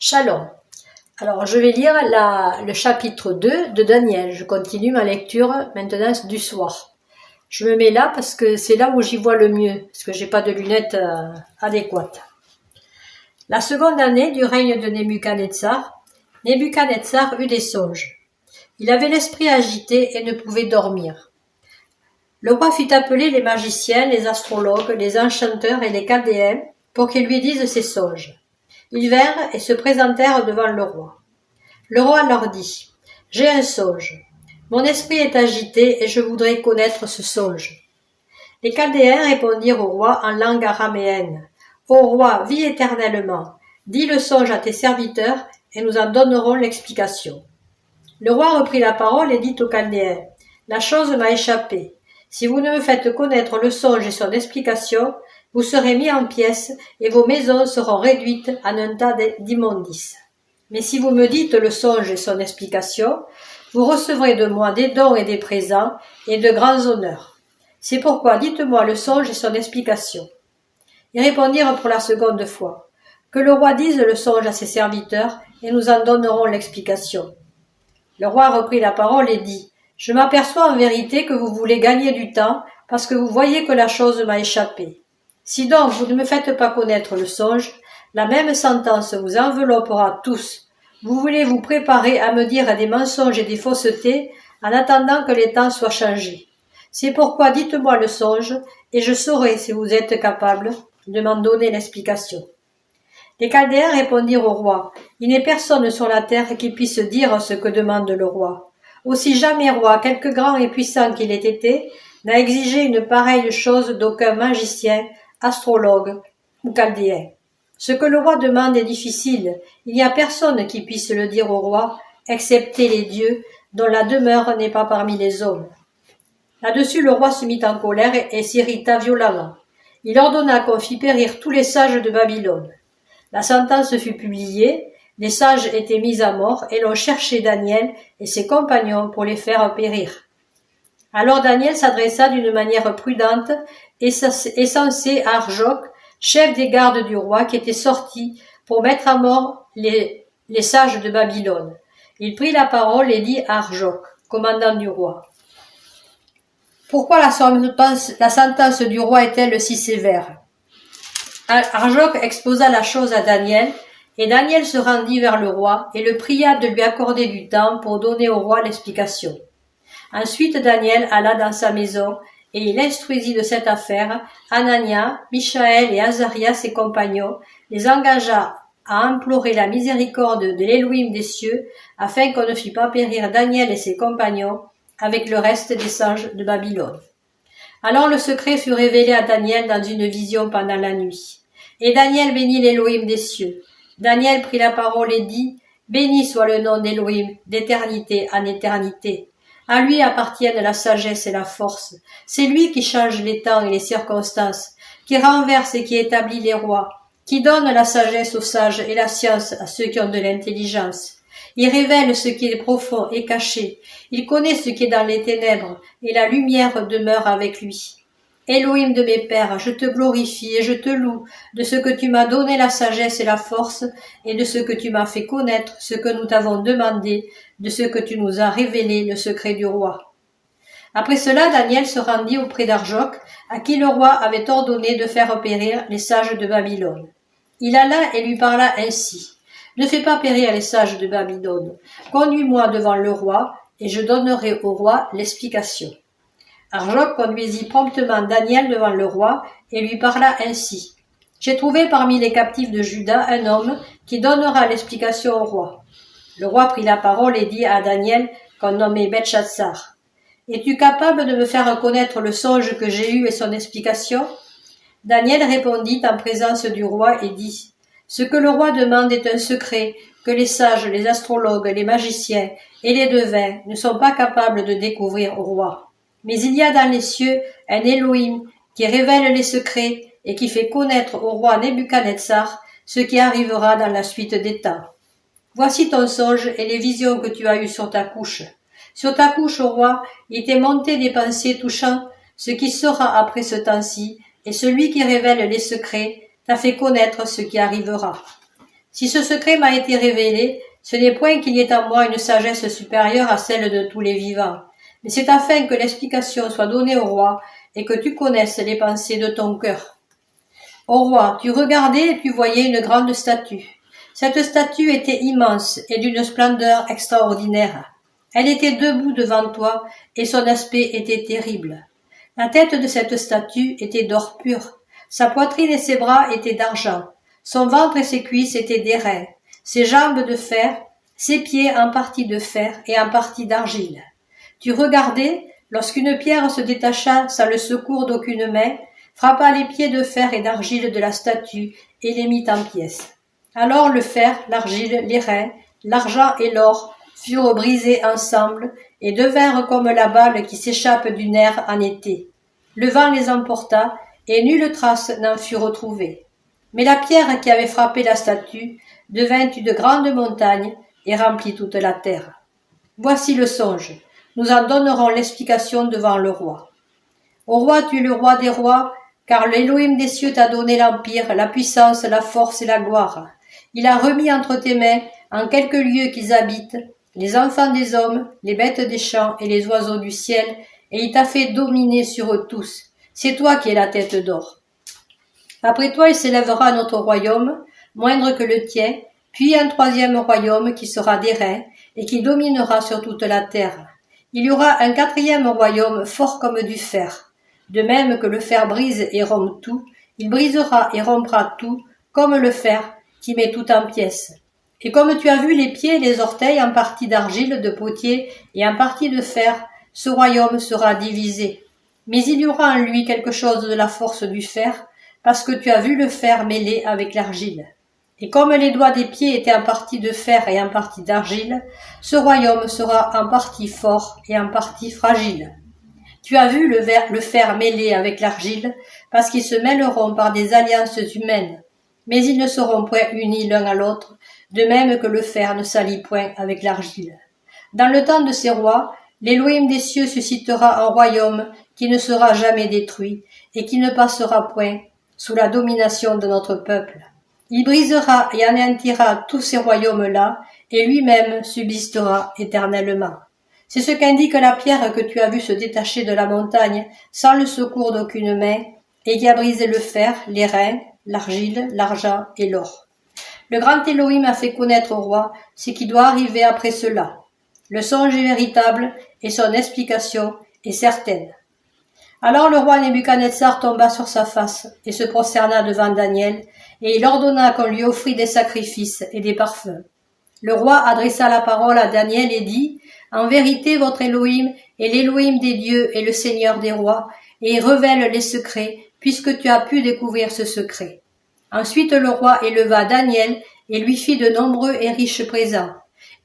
Shalom. Alors, je vais lire le chapitre 2 de Daniel. Je continue ma lecture maintenant du soir. Je me mets là parce que c'est là où j'y vois le mieux, parce que j'ai pas de lunettes adéquates. La seconde année du règne de Nebuchadnezzar eut des songes. Il avait l'esprit agité et ne pouvait dormir. Le roi fit appeler les magiciens, les astrologues, les enchanteurs et les chaldéens pour qu'ils lui disent ses songes. Ils vinrent et se présentèrent devant le roi. Le roi leur dit : « J'ai un songe. Mon esprit est agité et je voudrais connaître ce songe. » Les Chaldéens répondirent au roi en langue araméenne : « Ô roi, vis éternellement. Dis le songe à tes serviteurs et nous en donnerons l'explication. » Le roi reprit la parole et dit aux Chaldéens : « La chose m'a échappé. Si vous ne me faites connaître le songe et son explication, vous serez mis en pièces et vos maisons seront réduites en un tas d'immondices. Mais si vous me dites le songe et son explication, vous recevrez de moi des dons et des présents et de grands honneurs. C'est pourquoi dites-moi le songe et son explication. » Ils répondirent pour la seconde fois : « Que le roi dise le songe à ses serviteurs et nous en donnerons l'explication. » Le roi reprit la parole et dit : « Je m'aperçois en vérité que vous voulez gagner du temps parce que vous voyez que la chose m'a échappé. Si donc vous ne me faites pas connaître le songe, la même sentence vous enveloppera tous. Vous voulez vous préparer à me dire des mensonges et des faussetés en attendant que les temps soient changés. C'est pourquoi dites-moi le songe et je saurai si vous êtes capable de m'en donner l'explication. » Les Chaldéens répondirent au roi : « Il n'est personne sur la terre qui puisse dire ce que demande le roi. Aussi jamais roi, quelque grand et puissant qu'il ait été, n'a exigé une pareille chose d'aucun magicien, astrologue ou chaldéen. Ce que le roi demande est difficile, il n'y a personne qui puisse le dire au roi, excepté les dieux, dont la demeure n'est pas parmi les hommes. » Là-dessus le roi se mit en colère et s'irrita violemment. Il ordonna qu'on fît périr tous les sages de Babylone. La sentence fut publiée, les sages étaient mis à mort et l'on cherchait Daniel et ses compagnons pour les faire périr. Alors Daniel s'adressa d'une manière prudente et sensée à Arjoc, chef des gardes du roi, qui était sorti pour mettre à mort les sages de Babylone. Il prit la parole et dit à Arjoc, commandant du roi : « Pourquoi la sentence du roi est-elle si sévère ? » Arjoc exposa la chose à Daniel, et Daniel se rendit vers le roi et le pria de lui accorder du temps pour donner au roi l'explication. Ensuite Daniel alla dans sa maison, et il instruisit de cette affaire Anania, Michaël et Azaria ses compagnons, les engagea à implorer la miséricorde de l'Élohim des cieux, afin qu'on ne fît pas périr Daniel et ses compagnons avec le reste des sages de Babylone. Alors le secret fut révélé à Daniel dans une vision pendant la nuit. Et Daniel bénit l'Élohim des cieux. Daniel prit la parole et dit : « Béni soit le nom d'Élohim, d'éternité en éternité. À lui appartiennent la sagesse et la force. C'est lui qui change les temps et les circonstances, qui renverse et qui établit les rois, qui donne la sagesse aux sages et la science à ceux qui ont de l'intelligence. Il révèle ce qui est profond et caché. Il connaît ce qui est dans les ténèbres, et la lumière demeure avec lui. Élohim de mes pères, je te glorifie et je te loue de ce que tu m'as donné la sagesse et la force, et de ce que tu m'as fait connaître ce que nous t'avons demandé, de ce que tu nous as révélé le secret du roi. » Après cela, Daniel se rendit auprès d'Arjoc, à qui le roi avait ordonné de faire périr les sages de Babylone. Il alla et lui parla ainsi : « Ne fais pas périr les sages de Babylone. Conduis-moi devant le roi, et je donnerai au roi l'explication. » Arjoc conduisit promptement Daniel devant le roi et lui parla ainsi : « J'ai trouvé parmi les captifs de Juda un homme qui donnera l'explication au roi. » Le roi prit la parole et dit à Daniel, qu'on nommait Belchatsar : « Es-tu capable de me faire connaître le songe que j'ai eu et son explication ? » Daniel répondit en présence du roi et dit : « Ce que le roi demande est un secret que les sages, les astrologues, les magiciens et les devins ne sont pas capables de découvrir au roi. Mais il y a dans les cieux un Élohim qui révèle les secrets et qui fait connaître au roi Nebuchadnezzar ce qui arrivera dans la suite des temps. Voici ton songe et les visions que tu as eues sur ta couche. Sur ta couche, ô roi, il t'est monté des pensées touchant ce qui sera après ce temps-ci, et celui qui révèle les secrets t'a fait connaître ce qui arrivera. Si ce secret m'a été révélé, ce n'est point qu'il y ait en moi une sagesse supérieure à celle de tous les vivants, mais c'est afin que l'explication soit donnée au roi et que tu connaisses les pensées de ton cœur. Ô roi, tu regardais et tu voyais une grande statue. Cette statue était immense et d'une splendeur extraordinaire. Elle était debout devant toi et son aspect était terrible. La tête de cette statue était d'or pur. Sa poitrine et ses bras étaient d'argent. Son ventre et ses cuisses étaient d'airain. Ses jambes de fer, ses pieds en partie de fer et en partie d'argile. Tu regardais, lorsqu'une pierre se détacha sans le secours d'aucune main, frappa les pieds de fer et d'argile de la statue et les mit en pièces. Alors le fer, l'argile, l'airain, l'argent et l'or furent brisés ensemble et devinrent comme la balle qui s'échappe du nerf en été. Le vent les emporta et nulle trace n'en fut retrouvée. Mais la pierre qui avait frappé la statue devint une grande montagne et remplit toute la terre. Voici le songe. Nous en donnerons l'explication devant le roi. Ô roi, tu es le roi des rois, car l'Élohim des cieux t'a donné l'empire, la puissance, la force et la gloire. Il a remis entre tes mains, en quelques lieux qu'ils habitent, les enfants des hommes, les bêtes des champs et les oiseaux du ciel, et il t'a fait dominer sur eux tous. C'est toi qui es la tête d'or. Après toi, il s'élèvera un autre royaume, moindre que le tien, puis un troisième royaume qui sera d'airain et qui dominera sur toute la terre. Il y aura un quatrième royaume fort comme du fer. De même que le fer brise et rompt tout, il brisera et rompra tout, comme le fer qui met tout en pièces. Et comme tu as vu les pieds et les orteils en partie d'argile, de potier et en partie de fer, ce royaume sera divisé. Mais il y aura en lui quelque chose de la force du fer, parce que tu as vu le fer mêlé avec l'argile. Et comme les doigts des pieds étaient en partie de fer et en partie d'argile, ce royaume sera en partie fort et en partie fragile. Tu as vu le fer mêlé avec l'argile, parce qu'ils se mêleront par des alliances humaines, mais ils ne seront point unis l'un à l'autre, de même que le fer ne s'allie point avec l'argile. Dans le temps de ces rois, l'Élohim des cieux suscitera un royaume qui ne sera jamais détruit et qui ne passera point sous la domination de notre peuple. Il brisera et anéantira tous ces royaumes-là, et lui-même subsistera éternellement. C'est ce qu'indique la pierre que tu as vue se détacher de la montagne sans le secours d'aucune main, et qui a brisé le fer, l'airain, l'argile, l'argent et l'or. Le grand Élohim a fait connaître au roi ce qui doit arriver après cela. Le songe est véritable et son explication est certaine. Alors le roi Nebuchadnezzar tomba sur sa face et se prosterna devant Daniel, et il ordonna qu'on lui offrit des sacrifices et des parfums. Le roi adressa la parole à Daniel et dit, « En vérité, votre Élohim est l'Élohim des dieux et le Seigneur des rois, et il révèle les secrets, puisque tu as pu découvrir ce secret. » Ensuite le roi éleva Daniel et lui fit de nombreux et riches présents.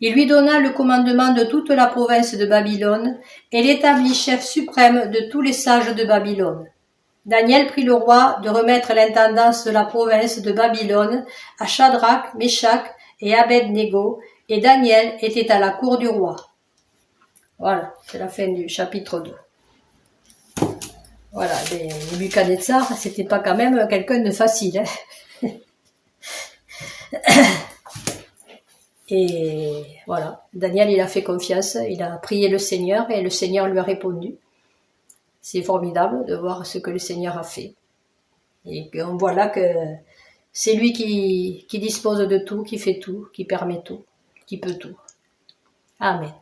Il lui donna le commandement de toute la province de Babylone et l'établit chef suprême de tous les sages de Babylone. Daniel prit le roi de remettre l'intendance de la province de Babylone à Shadrach, Meshach et Abed-Nego, et Daniel était à la cour du roi. Voilà, c'est la fin du chapitre 2. Voilà, Nebuchadnezzar, c'était pas quand même quelqu'un de facile. Hein. Et voilà, Daniel, il a fait confiance, il a prié le Seigneur et le Seigneur lui a répondu. C'est formidable de voir ce que le Seigneur a fait. Et on voit là que c'est lui qui dispose de tout, qui fait tout, qui permet tout, qui peut tout. Amen.